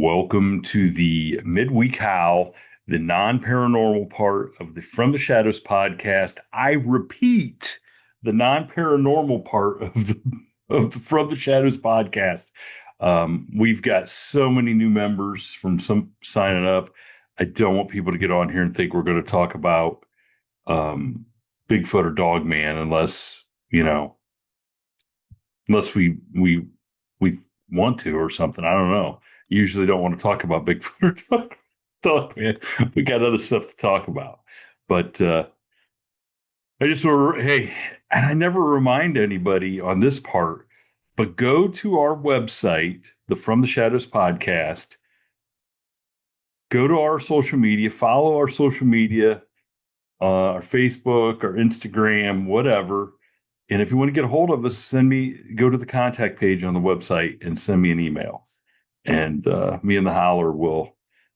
Welcome to the Midweek Howl, the non-paranormal part of the From the Shadows podcast. I repeat, the non-paranormal part of the From the Shadows podcast. We've got so many new members from some signing up. I don't want people to get on here and think we're going to talk about Bigfoot or Dogman unless we want to or something. I don't know. Usually don't want to talk about Bigfoot or Dogman. We got other stuff to talk about. But hey, and I never remind anybody on this part, but go to our website, the From the Shadows podcast, go to our social media, follow our social media, our Facebook, our Instagram, whatever. And if you want to get a hold of us, go to the contact page on the website and send me an email. And me and the Howler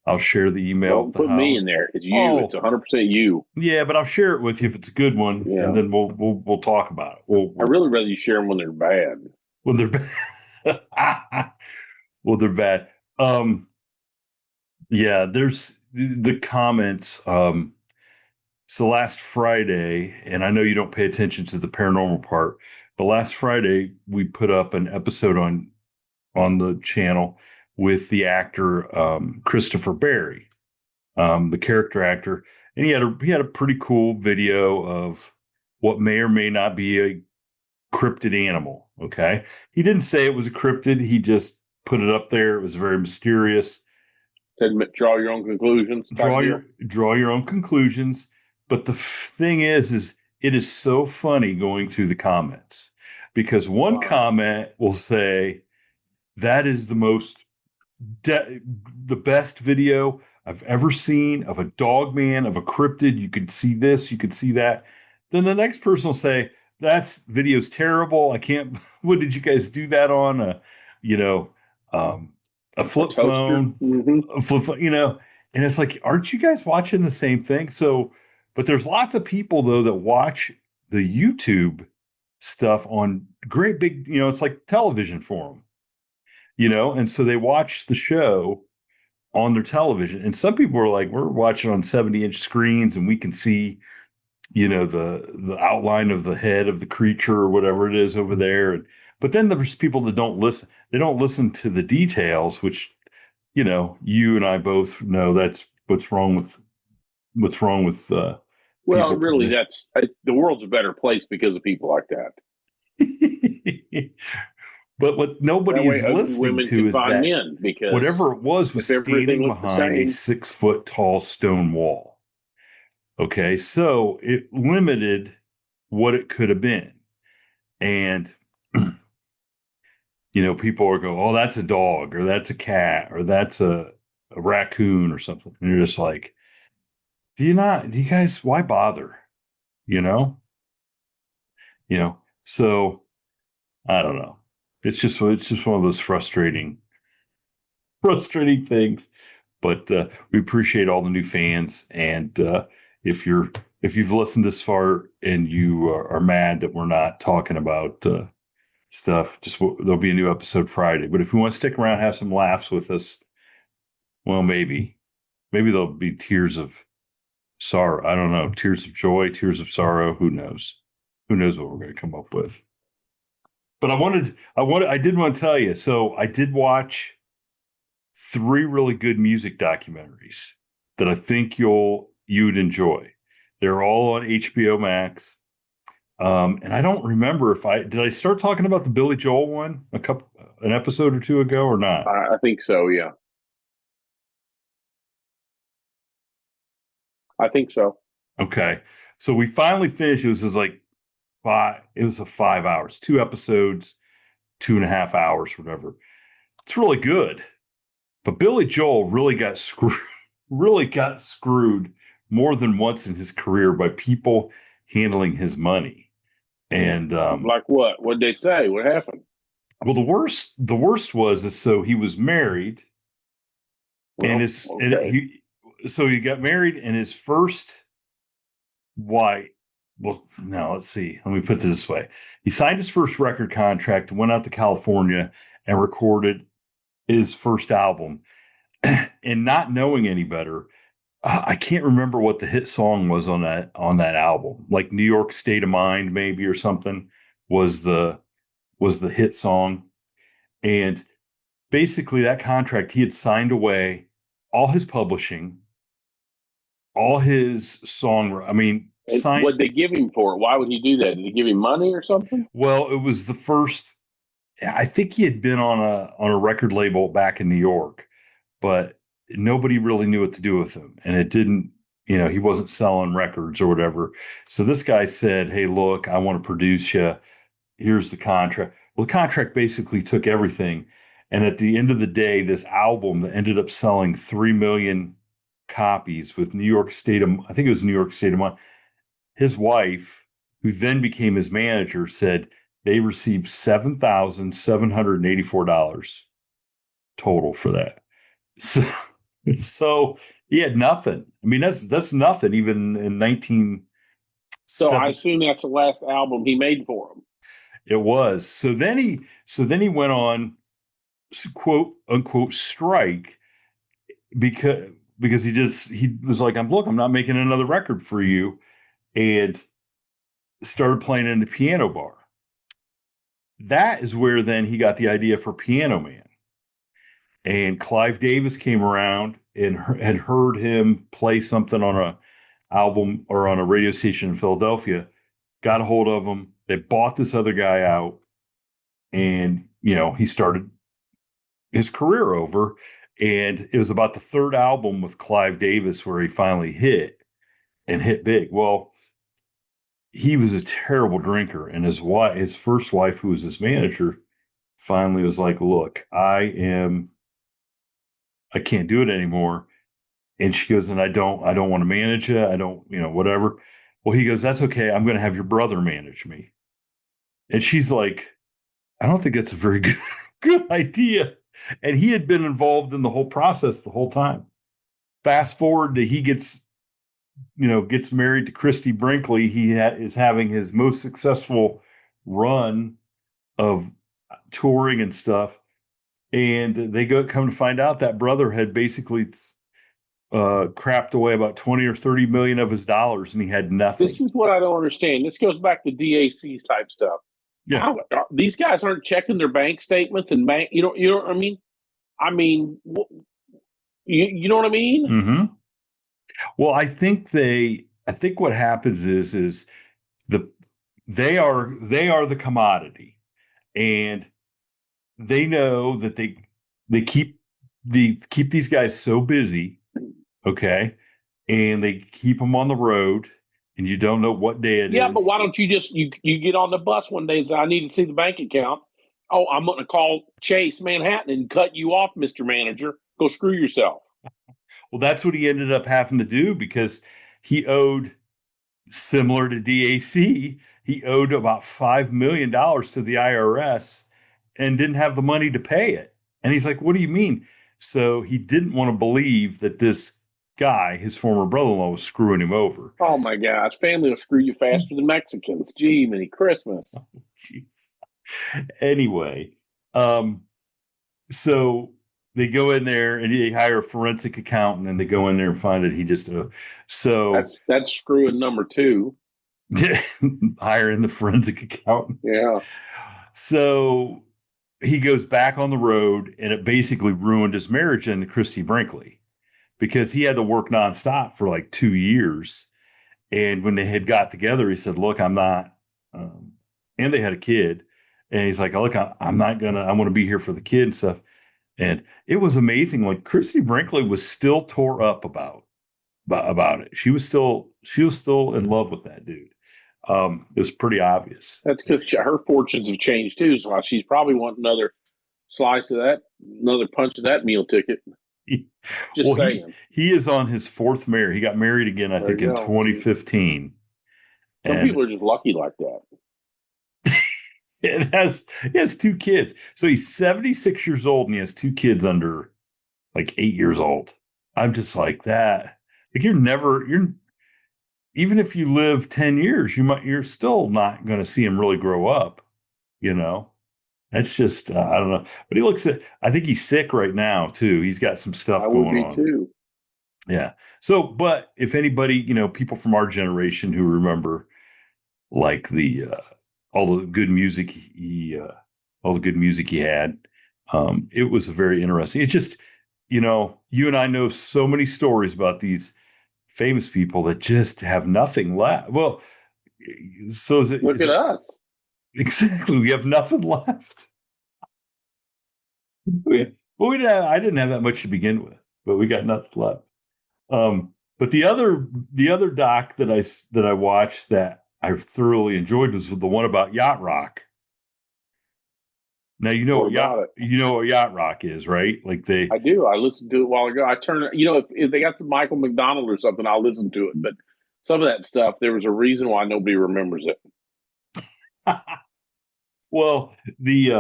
I'll share the email. Don't put me in there. It's you. It's 100% you. Yeah, but I'll share it with you if it's a good one, and then we'll talk about it. I really rather you share them when they're bad. When they're bad. Well, they're bad. Yeah, there's the comments. So last Friday, and I know you don't pay attention to the paranormal part, but last Friday we put up an episode on the channel with the actor Christopher Barry, the character actor, and he had a pretty cool video of what may or may not be a cryptid animal. Okay, he didn't say it was a cryptid; he just put it up there. It was very mysterious. Draw your own conclusions. Draw your own conclusions. But the thing is it is so funny going through the comments because one comment will say, that is the best video I've ever seen of a dog man, of a cryptid. You could see this, you could see that. Then the next person will say, that's video's terrible. I can't, what did you guys do that on? A flip phone, a flip phone, and it's like, aren't you guys watching the same thing? So, but there's lots of people though that watch the YouTube stuff on great big, it's like television for them. And so they watch the show on their television. And some people are like, we're watching on 70-inch screens and we can see, the outline of the head of the creature or whatever it is over there. But then there's people that don't listen. They don't listen to the details, which, you and I both know that's what's wrong with well, really, the world's a better place because of people like that. But what nobody is listening to is that whatever it was standing behind a 6-foot tall stone wall. Okay, so it limited what it could have been. And, people are going, oh, that's a dog, or that's a cat, or that's a raccoon or something. And you're just like, do you guys, why bother? So I don't know. It's just one of those frustrating things. But we appreciate all the new fans. And if you've listened this far and you are mad that we're not talking about stuff, there'll be a new episode Friday. But if you want to stick around, have some laughs with us, well, maybe there'll be tears of sorrow. I don't know. Tears of joy, tears of sorrow. Who knows? Who knows what we're going to come up with? But I did want to tell you. So I did watch 3 really good music documentaries that I think you'd enjoy. They're all on HBO Max. And I don't remember did I start talking about the Billy Joel one an episode or 2 ago or not? I think so. Yeah. I think so. Okay. So we finally finished. It was like 5 hours, 2 episodes, 2.5 hours, whatever. It's really good. But Billy Joel really got screwed more than once in his career by people handling his money. And like what? What'd they say? What happened? Well, the worst was so he was married, so he got married, and his first wife. Well, no, let's see. Let me put it this way. He signed his first record contract, went out to California and recorded his first album. and not knowing any better, I can't remember what the hit song was on that album. Like New York State of Mind, maybe, or something was the hit song. And basically, that contract, he had signed away all his publishing, all his song. I mean, And signed. what they give him for it? Why would he do that? Did they give him money or something? Well, it was the first. I think he had been on a record label back in New York, but nobody really knew what to do with him, and it didn't. He wasn't selling records or whatever. So this guy said, "Hey, look, I want to produce you. Here's the contract." Well, the contract basically took everything. And at the end of the day, this album that ended up selling 3 million copies with New York State of, I think it was New York State of Mind. His wife, who then became his manager, said they received $7,784 total for that. So, so he had nothing. I mean, that's nothing even in So I 1970. assume that's the last album he made for him. It was. So then he went on quote unquote strike because he was like, I'm not making another record for you, and started playing in the piano bar. That is where then he got the idea for Piano Man. And Clive Davis came around and had heard him play something on a album or on a radio station in Philadelphia, got a hold of him. They bought this other guy out, and he started his career over. And it was about the third album with Clive Davis where he finally hit big. Well, he was a terrible drinker, and his first wife, who was his manager, finally was like, "Look, I can't do it anymore." And she goes, "And I don't want to manage it. I don't, whatever." Well, he goes, "That's okay. I'm going to have your brother manage me." And she's like, "I don't think that's a very good idea." And he had been involved in the whole process the whole time. Fast forward to he gets married to Christy Brinkley. He is having his most successful run of touring and stuff. And they come to find out that brother had basically crapped away about 20 or 30 million of his dollars, and he had This nothing. is what I don't understand. This goes back to DAC type stuff. Yeah. How these guys aren't checking their bank statements and bank? You know what I mean? I mean, you know what I mean? Mm-hmm. Well, I think what happens is the they are the commodity, and they know that they keep these guys so busy, okay, and they keep them on the road, and you don't know what day it Yeah, but is. why don't you just you get on the bus one day and say, "I need to see the bank account." Oh, I'm going to call Chase Manhattan and cut you off, Mister Manager. Go screw yourself. Well, that's what he ended up having to do because he owed, similar to DAC, he owed about $5 million to the IRS and didn't have the money to pay it. And he's like, "What do you mean?" So he didn't want to believe that this guy, his former brother-in-law, was screwing him over. Oh my gosh, family will screw you faster than Mexicans. Gee, many Christmas. Jeez. Anyway, um, so they go in there and they hire a forensic accountant, and they go in there and find that he just so That's screwing number two. hiring the forensic accountant. Yeah. So he goes back on the road, and it basically ruined his marriage to Christy Brinkley because he had to work nonstop for like 2 years. And when they had got together, he said, "Look, I'm not," and they had a kid. And he's like, "Look, I'm not gonna, I want to be here for the kid and stuff." And it was amazing. Like Christy Brinkley was still tore up about it. She was still in love with that dude. It was pretty obvious. That's because her fortunes have changed too. So she's probably wanting another slice of that, another punch of that meal ticket. He, Just well, saying. he is on his fourth marriage. He got married again, I There think, you in go. 2015, Some and people are just lucky like that. he has two kids. So he's 76 years old, and he has two kids under like 8 years old. I'm just like that. Like you're even if you live 10 years, you're still not going to see him really grow up, you know? That's just I don't know. But he looks at. I think he's sick right now too. He's got some I stuff would going be on. too. Yeah. So, but if anybody, people from our generation who remember like the all the good music all the good music he had, it was very interesting. It just, you and I know so many stories about these famous people that just have nothing left. Well, so Look is at it us. exactly? We have nothing left. Well, I didn't have that much to begin with, but we got nothing left. But the other doc that I watched that I thoroughly enjoyed was the one about yacht rock. Now What about it? you know what yacht rock is, right? Like they I do. I listened to it a while ago. I turn, if they got some Michael McDonald or something, I'll listen to it. But some of that stuff, there was a reason why nobody remembers it. well the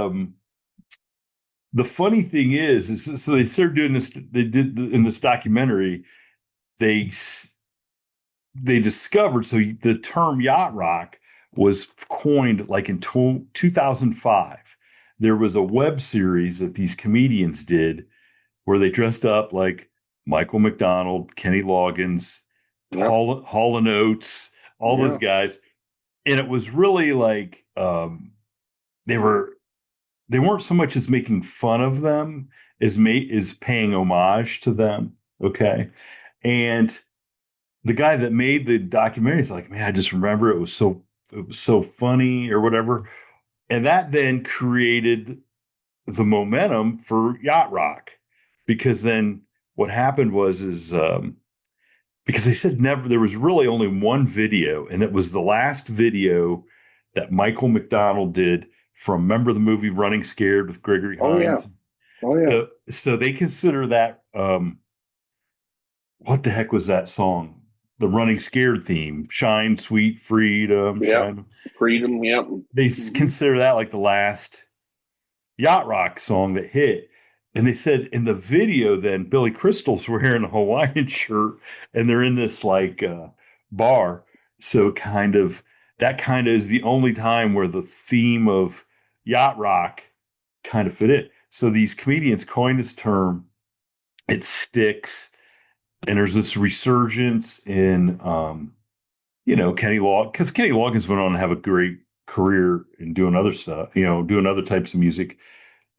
funny thing is so they started doing this. They did in this documentary. They they discovered so the term yacht rock was coined like in 2005. There was a web series that these comedians did where they dressed up like Michael McDonald, Kenny Loggins, Yep. Hall and Oates, all those Yeah. guys. And it was really like they were they weren't so much as making fun of them as paying homage to them. Okay. And the guy that made the documentary is like, man, I just remember it was so funny or whatever. And that then created the momentum for yacht rock because then what happened was is because they said never there was really only one video and it was the last video that Michael McDonald did from remember the movie Running Scared with Gregory Oh yeah. Hines. Oh yeah. So they consider that what the heck was that song? The Running Scared theme, Shine Sweet Freedom, Yep. Shine. Freedom. Yep. They Hmm. consider that like the last yacht rock song that hit. And they said in the video, then Billy Crystal's wearing a Hawaiian shirt and they're in this like bar. So that kind of is the only time where the theme of yacht rock kind of fit in. So these comedians coined this term, it sticks, and there's this resurgence in Kenny Log because Kenny Loggins went on to have a great career in doing other stuff, doing other types of music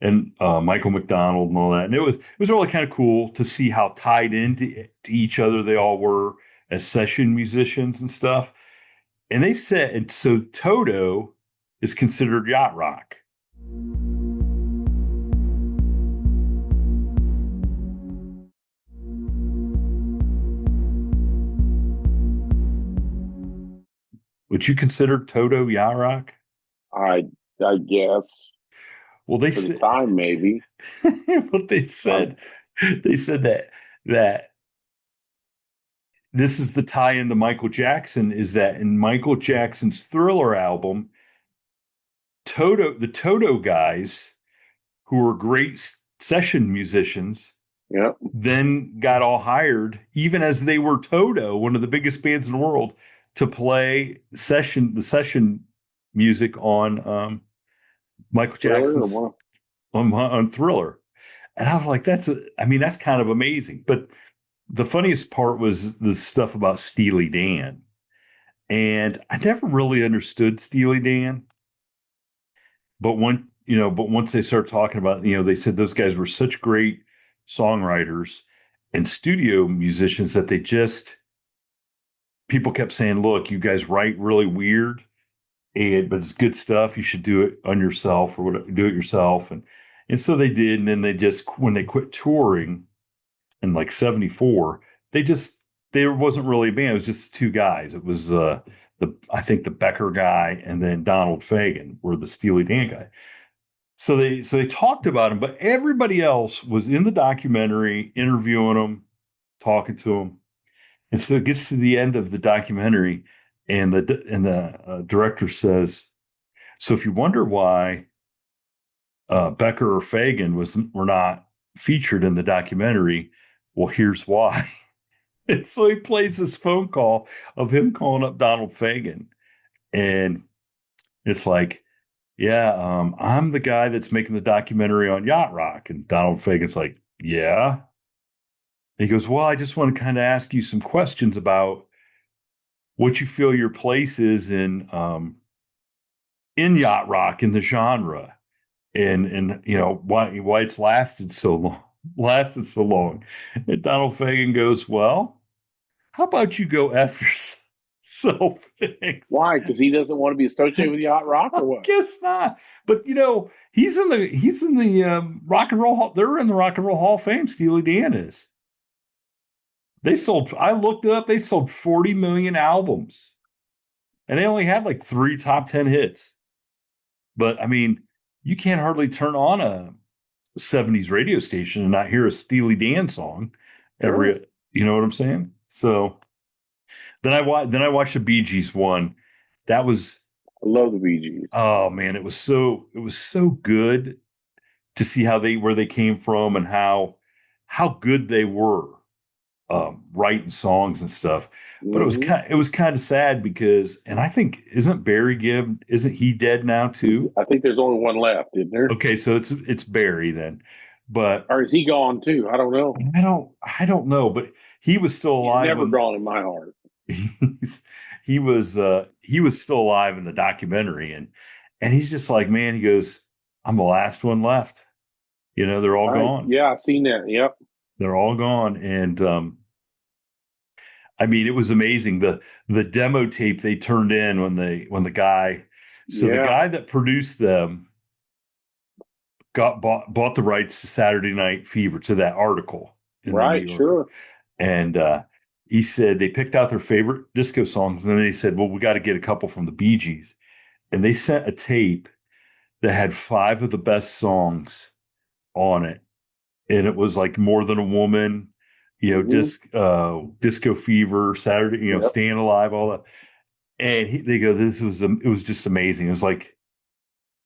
and Michael McDonald and all that. And it was really kind of cool to see how tied into to each other they all were as session musicians and stuff. And they said, and so Toto is considered yacht rock. Would you consider Toto yacht rock? I I guess Well, they for the said time maybe. what Um, they said that this is the tie-in to Michael Jackson is that in Michael Jackson's Thriller album, the Toto guys, who were great session musicians, yeah. then got all hired, even as they were Toto, one of the biggest bands in the world, to play the session music on Michael Thriller or Jackson's one. on Thriller. And I was like, I mean, that's kind of amazing. But the funniest part was the stuff about Steely Dan. And I never really understood Steely Dan. But once they started talking about, they said those guys were such great songwriters and studio musicians that people kept saying, look, you guys write really weird, but it's good stuff. You should do it on yourself or whatever, do it yourself. And so they did. And then when they quit touring in like 74, there wasn't really a band. It was just two guys. It was, I think the Becker guy and then Donald Fagen were the Steely Dan guy. So they talked about him, but everybody else was in the documentary interviewing him, talking to him. And so it gets to the end of the documentary, and the director says, "So if you wonder why Becker or Fagan were not featured in the documentary, well, here's why." And so he plays this phone call of him calling up Donald Fagan, and it's like yeah, I'm the guy that's making the documentary on Yacht Rock. And Donald Fagen's like, yeah. And he goes, well, I just want to kind of ask you some questions about what you feel your place is in yacht rock in the genre, and why it's lasted so long. And Donald Fagen goes, well, how about you go F yourself? Thanks. Why? Because he doesn't want to be associated with yacht rock, I or what? guess not. But he's in the rock and roll hall. They're in the Rock and Roll Hall of Fame. Steely Dan is. I looked it up, they sold 40 million albums. And they only had like 3 top 10 hits. But I mean, you can't hardly turn on a 70s radio station and not hear a Steely Dan song Sure. every, you know what I'm saying? So then I watched the BeeGees one. That was, I love the BeeGees. oh man, it was so good to see where they came from and how good they were writing songs and stuff. But Mm-hmm. it was kind of sad because, and I think isn't Barry Gibb, isn't he dead now too? I think there's only one left, isn't there? Okay, so it's Barry then. But Or is he gone too? I don't know. I don't know, but he was still He's alive never when gone in my heart. he's he was still alive in the documentary, and he's just like, man, he goes, I'm the last one left. They're all Right. gone. Yeah, I've seen that. Yep. They're all gone. And I mean, it was amazing. The demo tape they turned in when the guy, so the Yeah. guy that produced them bought the rights to Saturday Night Fever, to that article in the New Right. Yorker. Sure. And he said they picked out their favorite disco songs, and then they said, well, we got to get a couple from the Bee Gees. And they sent a tape that had 5 of the best songs on it. And it was like More Than a Woman, Mm-hmm. Disco Fever, Saturday, Yep. Staying Alive, all that. And they go, it was just amazing. It was like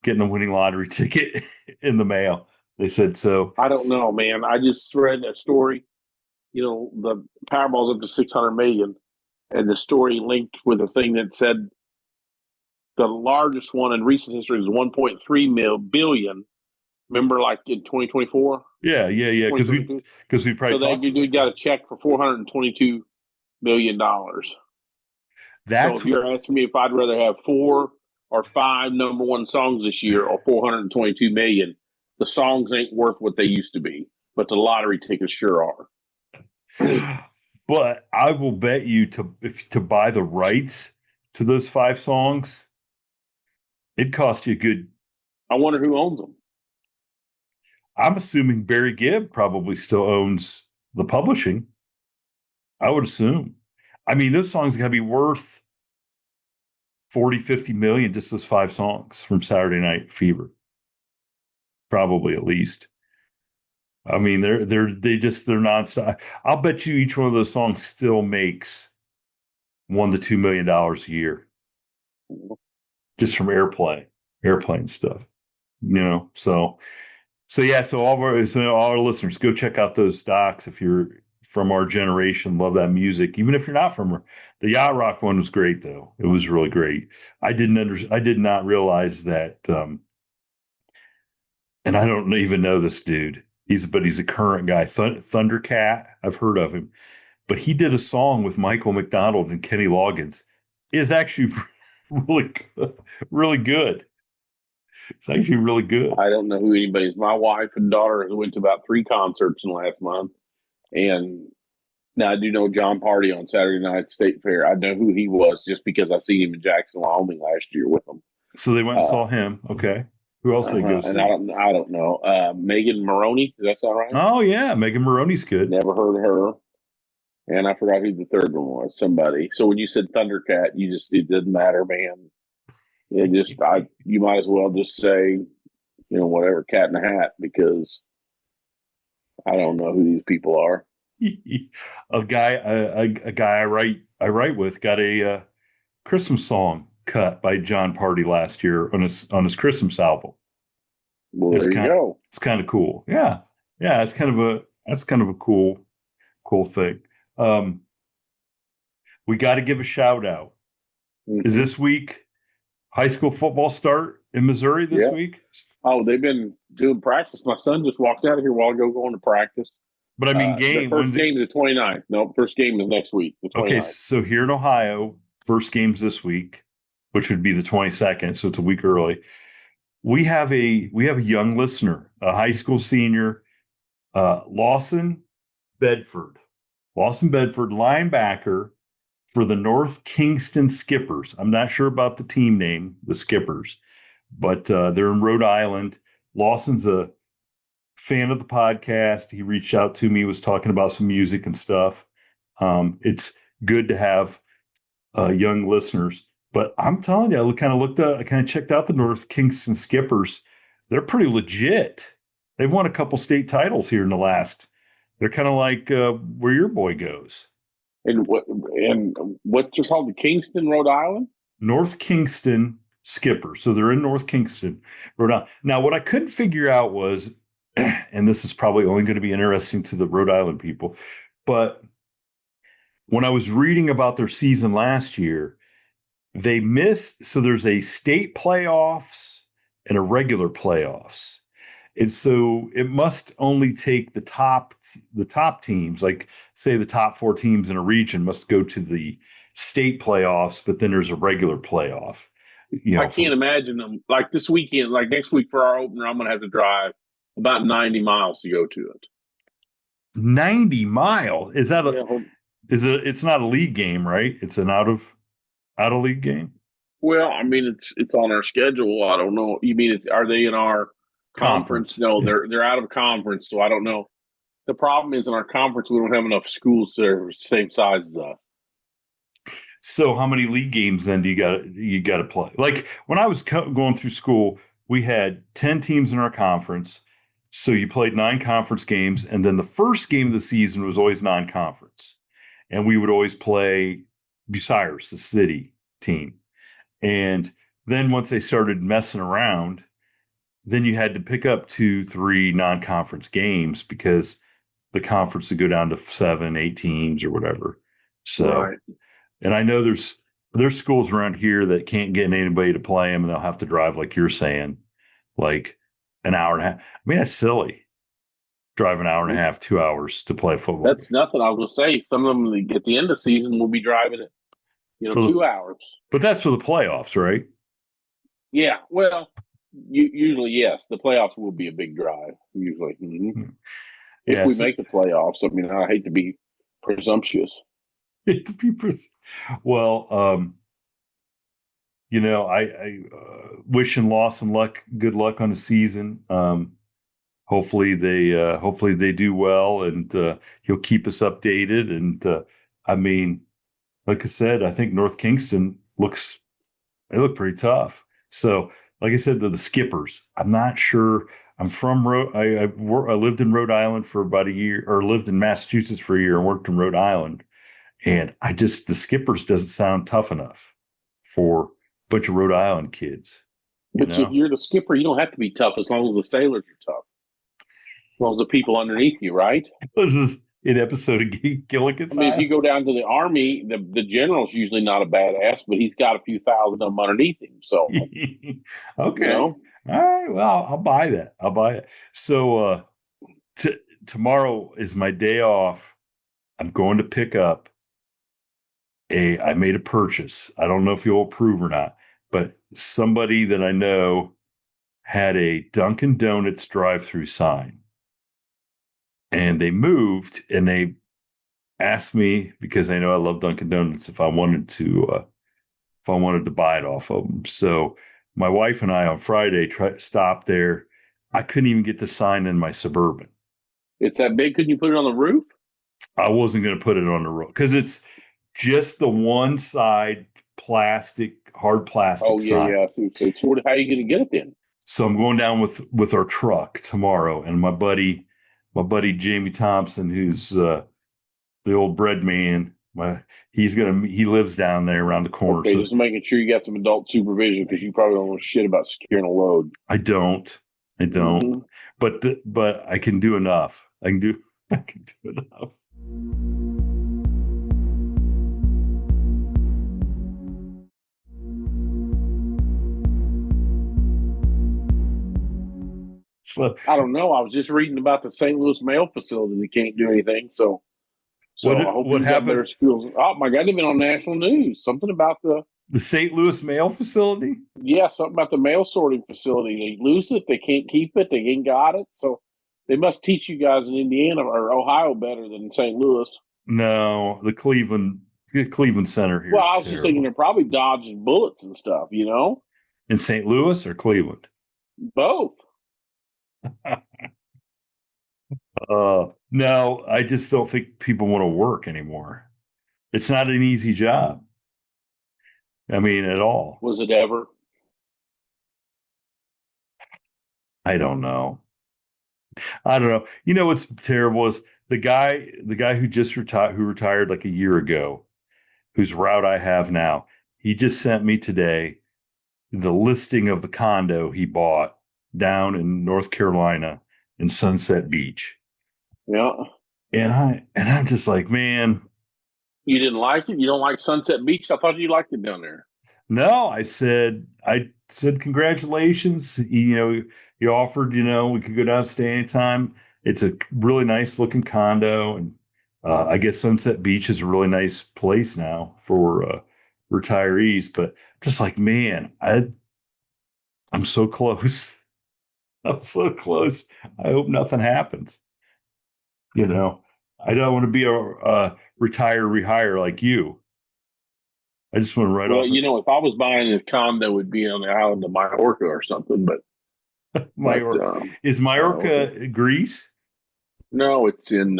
getting a winning lottery ticket in the mail. They said so. I don't know, man. I just read a story. The Powerball's up to 600 million, and the story linked with a thing that said the largest one in recent history was 1.3 billion. Remember, like in 2024, Yeah, yeah, yeah. Because we 2022. because we probably So talked they about got that. a check for $422 million. So That's if you're asking me if I'd rather have 4 or 5 number one songs this year or 422 million, the songs ain't worth what they used to be, but the lottery tickets sure are. But I will bet you to buy the rights to those 5 songs, it cost you a good. I wonder who owns them. I'm assuming Barry Gibb probably still owns the publishing. I would assume. I mean, those songs got to be worth 40, 50 million, just those 5 songs from Saturday Night Fever. Probably at least. I mean, they're nonstop. I'll bet you each one of those songs still makes $1 to $2 million a year just from airplane stuff. So yeah, so all our listeners, go check out those docs if you're from our generation, love that music. Even if you're not from the Yacht Rock one was great though. It was really great. I did not realize that and I don't even know this dude. He's a current guy. Thundercat, I've heard of him. But he did a song with Michael McDonald and Kenny Loggins. It's actually really good. Really good. It's actually really good. I don't know who anybody is. My wife and daughter went to about 3 concerts in the last month, and now I do know John Party on Saturday night State Fair. I know who he was just because I seen him in Jackson, Wyoming last year with them. So they went and Uh, saw him. Okay. Who else did they go and see? I don't know. Megan Maroney, does that sound right? Oh yeah, Megan Maroney's good. Never heard of her. And I forgot who the third one was. Somebody. So when you said Thundercat, it didn't matter, man. You might as well just say, whatever, Cat in the Hat, because I don't know who these people are. A guy I write with got a Christmas song cut by John Party last year on his Christmas album. Well, It's there you kind go. it's kind of cool. Yeah. Yeah, that's kind of a cool thing. Um, we got to give a shout out. Is Mm-hmm. this week high school football start in Missouri this Yeah. week? Oh, they've been doing practice. My son just walked out of here a while ago going to practice. But I mean, The game first when game is the 29th. No, first game is next week, the okay, 29th. so here in Ohio, first game's this week, which would be the 22nd, so it's a week early. We have a young listener, a high school senior, Lawson Bedford. Lawson Bedford, linebacker for the North Kingston Skippers. I'm not sure about the team name, the Skippers, but they're in Rhode Island. Lawson's a fan of the podcast. He reached out to me, was talking about some music and stuff. It's good to have young listeners. But I'm telling you, I kind of checked out the North Kingston Skippers. They're pretty legit. They've won a couple state titles here in the last. They're kind of like where your boy goes. And what's just called the Kingston, Rhode Island? North Kingston Skippers. So they're in North Kingston, Rhode Island. Now, what I couldn't figure out was, and this is probably only going to be interesting to the Rhode Island people, but when I was reading about their season last year, they missed. So there's a state playoffs and a regular playoffs. And so it must only take the top teams, like say the top 4 teams in a region must go to the state playoffs, but then there's a regular playoff. I can't imagine them like this weekend, like next week for our opener. I'm going to have to drive about 90 miles to go to it. 90 miles. Is that Yeah. it's not a league game, right? It's an out of league game. Well, I mean, it's on our schedule. I don't know. You mean are they in our conference? No, Yeah. they're out of conference, so I don't know. The problem is in our conference we don't have enough schools that are the same size as us. So how many league games then do you got to play? Like when I was going through school, we had 10 teams in our conference. So you played 9 conference games, and then the first game of the season was always non-conference. And we would always play Bucyrus, the city team. And then once they started messing around, then you had to pick up 2, 3 non-conference games because the conference would go down to 7, 8 teams or whatever. So, Right. and I know there's schools around here that can't get anybody to play them, and they'll have to drive, like you're saying, like an hour and a half. I mean, that's silly. Drive an hour and a half, 2 hours to play football. That's nothing. I was going to say some of them at the end of the season will be driving it, 2 hours. But that's for the playoffs, right? Yeah. Well, usually, yes. The playoffs will be a big drive, usually. Mm-hmm. Yeah, if we make the playoffs. I mean, I hate to be presumptuous. Well, I wishing Lawson luck, good luck on the season. Hopefully they do well, and he'll keep us updated. And I mean, like I said, I think North Kingston they look pretty tough. So, like I said, the Skippers. I'm not sure. I'm from I lived in Rhode Island for about a year, or lived in Massachusetts for a year, and worked in Rhode Island. And the Skippers doesn't sound tough enough for a bunch of Rhode Island kids. But if you're the skipper, you don't have to be tough as long as the sailors are tough. As long as the people underneath you, right? This is an episode of Gilligan's I mean, if you go down to the Army, the general's usually not a badass, but he's got a few thousand of them underneath him. So, okay. All right. Well, I'll buy that. So tomorrow is my day off. I'm going to pick up I made a purchase. I don't know if you'll approve or not, but somebody that I know had a Dunkin Donuts drive-through sign. And they moved, and they asked me, because they know I love Dunkin Donuts, if I wanted to buy it off of them. So my wife and I on Friday stopped there. I couldn't even get the sign in my Suburban. It's that big. Couldn't you put it on the roof? I wasn't going to put it on the roof because it's just the one side hard plastic sign. Yeah. So sort of how are you going to get it then? So I'm going down with our truck tomorrow, and my buddy Jamie Thompson, who's the old bread man. He lives down there around the corner. Okay, so just making sure you got some adult supervision because you probably don't know shit about securing a load. I don't, mm-hmm. but I can do enough. I can do enough. So I don't know. I was just reading about the St. Louis mail facility that can't do anything. So I hope what you got happened? better skills. Oh my God, they've been on national news. Something about The St. Louis mail facility? something about the mail sorting facility. They lose it, they can't keep it, they ain't got it. So they must teach you guys in Indiana or Ohio better than St. Louis. No, the Cleveland Center here Well, is I was just thinking terrible. they're probably dodging bullets and stuff, In St. Louis or Cleveland? Both. No, I just don't think people want to work anymore. It's not an easy job. I mean, at all. Was it ever? I don't know. I don't know. You know what's terrible is the guy who just retired like a year ago, whose route I have now. He just sent me today the listing of the condo he bought down in North Carolina in Sunset Beach. Yeah. And I'm just like, man, You didn't like it? You don't like Sunset Beach? I thought you liked it down there. no, I said congratulations. He offered, we could go down and stay anytime. It's a really nice looking condo, and I guess Sunset Beach is a really nice place now for retirees. But just like, man, I'm so close. I'm so close. I hope nothing happens. You know, I don't want to be a retire rehire like you. I just want to write Well, off of if I was buying a condo, it would be on the island of Majorca or something. But Majorca. Is Majorca. Majorca Greece? No, it's in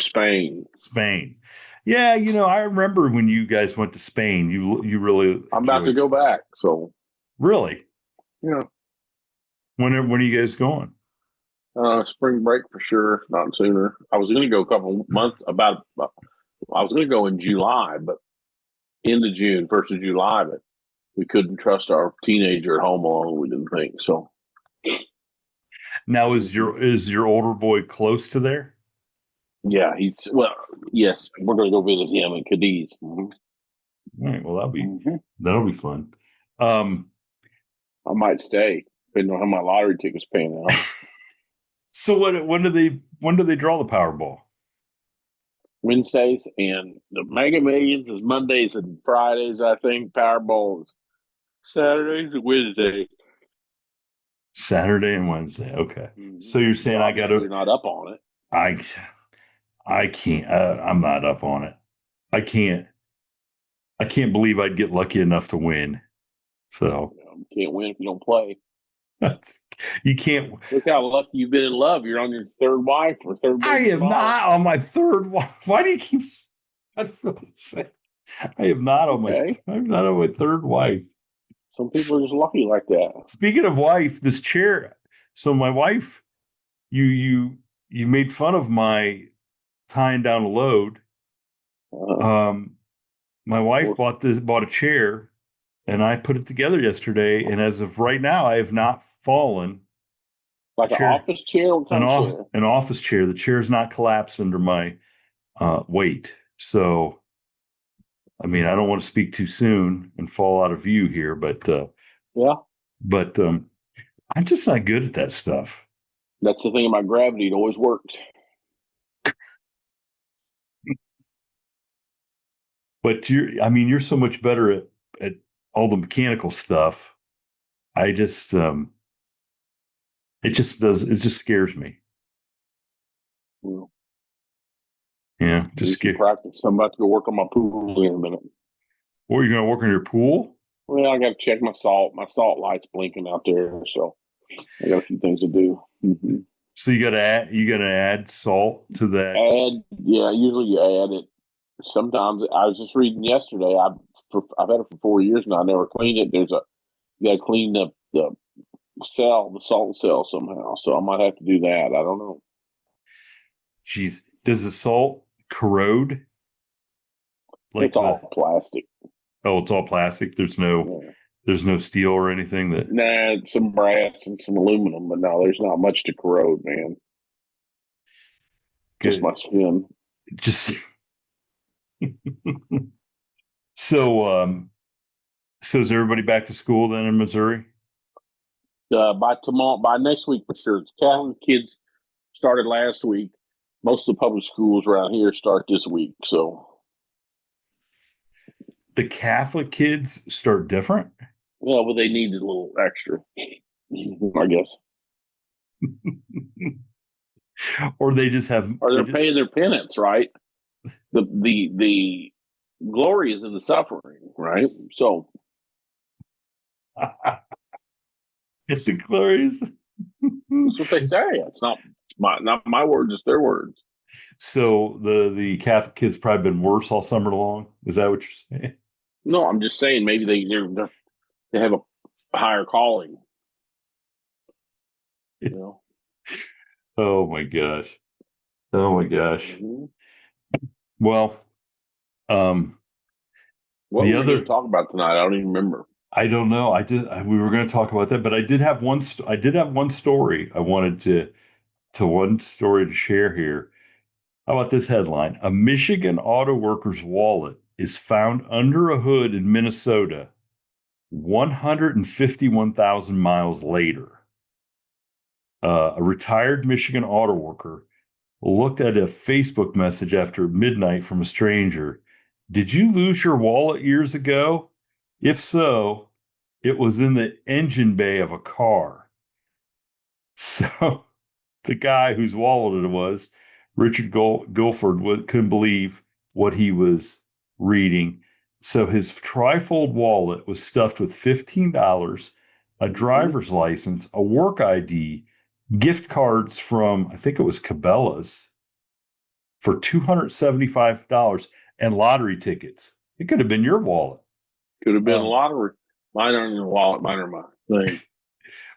Spain. Spain. Yeah, I remember when you guys went to Spain. You really I'm about to enjoyed go Spain. back. So, Really? yeah, When are you guys going? spring break for sure, not sooner. I was going to go a couple months, I was going to go in July, but end of June, 1st of July, but we couldn't trust our teenager at home alone. We didn't think so. Now is your older boy close to there? Yeah, yes, we're going to go visit him in Cadiz. All right, well Mm-hmm. that'll be fun. Um, I might stay, depending on how my lottery tickets pan out. so when do they draw the Powerball? Wednesdays and the Mega Millions is Mondays and Fridays, I think. Powerball is Saturdays and Wednesdays. Saturday and Wednesday. Okay. Mm-hmm. So you're saying I Obviously, gotta you're not up on it. I I can't I'm not up on it. I can't I can't believe I'd get lucky enough to win. So You can't win if you don't play. that's, you can't. Look how lucky you've been in love. You're on your third wife or third I baby am father. not on my third one. Why do you keep? I say I am not on my. Okay. I'm not on my third wife. Some people are just lucky like that. Speaking of wife, this chair. So my wife, you made fun of my tying down a load. Uh, Um, my wife bought a chair, and I put it together yesterday. And as of right now, I have not fallen. The like an chair, office chair. What kind of chair? an office chair. The chair is not collapsed under my weight. So, I mean, I don't want to speak too soon and fall out of view here, but Yeah. but I'm just not good at that stuff. That's the thing about gravity. It always works. But you're so much better at all the mechanical stuff. I just it just scares me. Well, Yeah, do just some scare. practice. I'm about to go work on my pool in a minute. Or you're gonna work on your pool? Well, I got to check my salt. My salt light's blinking out there, so I got a few things to do. Mm-hmm. So you gotta add salt to that. Yeah, usually you add it. Sometimes I was just reading yesterday. I've had it for 4 years now. I never cleaned it. You got to clean the the salt cell somehow. So I might have to do that. I don't know. Geez, does the salt corrode like It's all plastic. it's all plastic? Yeah. There's no steel or anything that Nah, some brass and some aluminum, but no, there's not much to corrode, man. Just could my skin. just so so is everybody back to school then in Missouri? By tomorrow, by next week for sure. The Catholic kids started last week. Most of the public schools around here start this week. So, The Catholic kids start different. well, but they needed a little extra, I guess, Or they just have or they they're just, paying their penance, right? The glory is in the suffering, right? So it's the glorious. that's what they say. It's not my words; it's their words. So the Catholic kids probably been worse all summer long. Is that what you're saying? No, I'm just saying maybe they have a higher calling. You know. Oh my gosh. Oh my gosh. Mm-hmm. Well, um, What the were we going to other, talk about tonight? I don't even remember. I don't know. We were going to talk about that, but I did have one story I wanted to one story to share here. How about this headline? A Michigan auto worker's wallet is found under a hood in Minnesota 151,000 miles later. A retired Michigan auto worker looked at a Facebook message after midnight from a stranger. Did you lose your wallet years ago? If so, it was in the engine bay of a car. So the guy whose wallet it was, Richard Guilford, couldn't believe what he was reading. So his trifold wallet was stuffed with $15, a Mm-hmm. driver's license, a work ID, gift cards from, I think it was Cabela's for $275 and lottery tickets. It could have been your wallet. Could have been a Um, lottery. Mine aren't in the wallet. Mine are mine.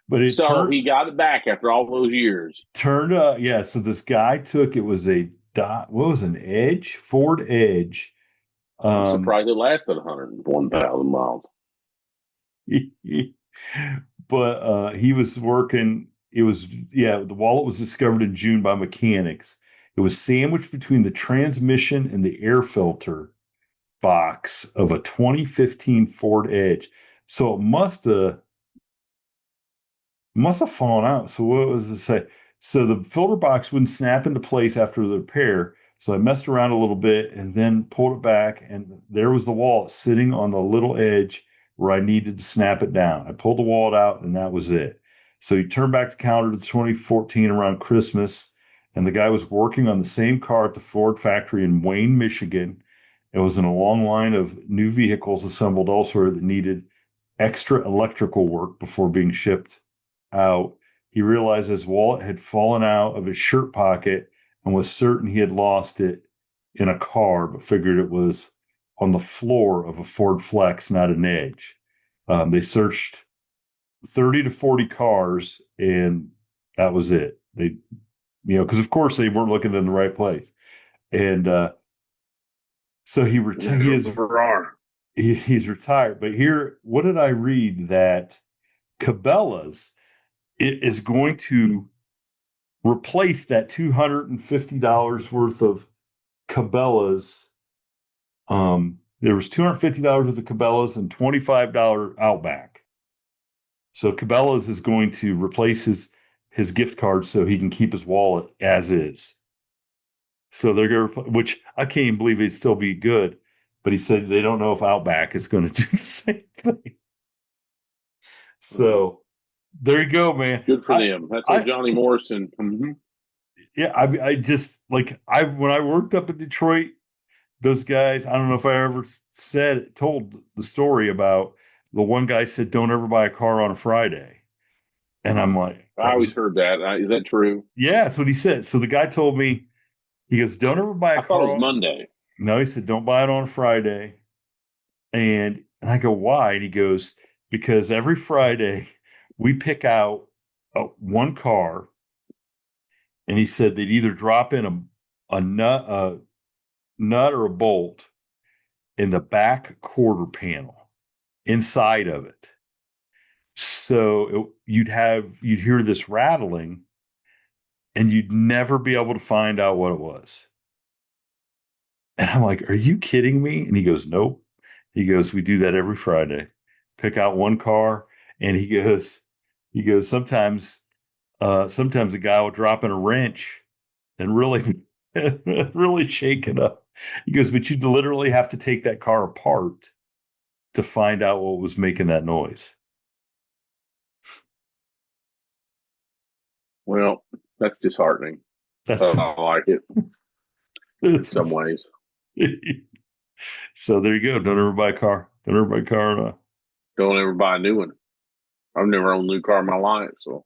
but it So he got it back after all those years. turned yeah, so this guy took it was a what was an Edge, Ford Edge. I'm Um surprised it lasted 101,000 miles. but he was working, it was, yeah, the wallet was discovered in June by mechanics. It was sandwiched between the transmission and the air filter box of a 2015 Ford Edge. So it must have fallen out. So what was it say? So the filter box wouldn't snap into place after the repair. So I messed around a little bit and then pulled it back, and there was the wallet sitting on the little edge where I needed to snap it down. I pulled the wallet out, and that was it. So he turned back the counter to 2014 around Christmas, and the guy was working on the same car at the Ford factory in Wayne, Michigan. It was in a long line of new vehicles assembled elsewhere that needed extra electrical work before being shipped out. He realized his wallet had fallen out of his shirt pocket and was certain he had lost it in a car, but figured it was on the floor of a Ford Flex, not an Edge. They searched 30 to 40 cars, and that was it. They, because of course they weren't looking in the right place. And so he's retired. But here, what did I read? That Cabela's it is going to replace that $250 worth of Cabela's. There was $250 worth of Cabela's and $25 Outback. So Cabela's is going to replace his gift card so he can keep his wallet as is. So they're going to, which I can't even believe it'd still be good. But he said they don't know if Outback is going to do the same thing. So there you go, man. Good for them. That's what Johnny Morrison. Mm-hmm. Yeah, I just like when I worked up in Detroit, those guys, I don't know if I ever told the story about the one guy said, "Don't ever buy a car on a Friday." And I'm like, I always heard that. Is that true? yeah, that's what he said. So the guy told me, he goes, "Don't ever buy a I thought car." it was Monday. No, he said, "Don't buy it on a Friday." And I go, "Why?" And he goes, "Because every Friday we pick out one car." And he said they'd either drop in a nut or a bolt in the back quarter panel inside of it. So you'd hear this rattling, and you'd never be able to find out what it was. And I'm like, "Are you kidding me?" And he goes, "Nope." He goes, "We do that every Friday. Pick out one car." And he goes, He goes, sometimes a guy will drop in a wrench and really, really shake it up. He goes, but you'd literally have to take that car apart to find out what was making that noise. Well, that's disheartening. That's I like it in some ways. So there you go. Don't ever buy a car. Don't ever buy a car. Don't ever buy a new one. I've never owned a new car in my life, so.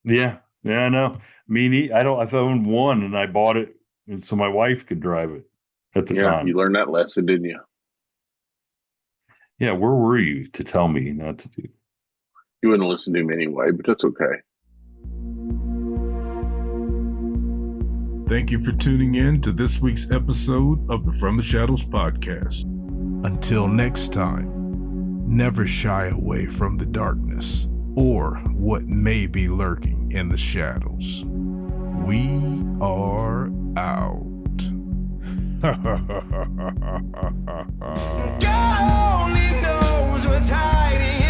Yeah, I know. I've owned one, and I bought it, and so my wife could drive it at the time. You learned that lesson, didn't you? Yeah, where were you to tell me not to do? You wouldn't listen to me anyway, but that's okay. Thank you for tuning in to this week's episode of the From the Shadows podcast. Until next time, never shy away from the darkness or what may be lurking in the shadows. We are out. God only knows what's hiding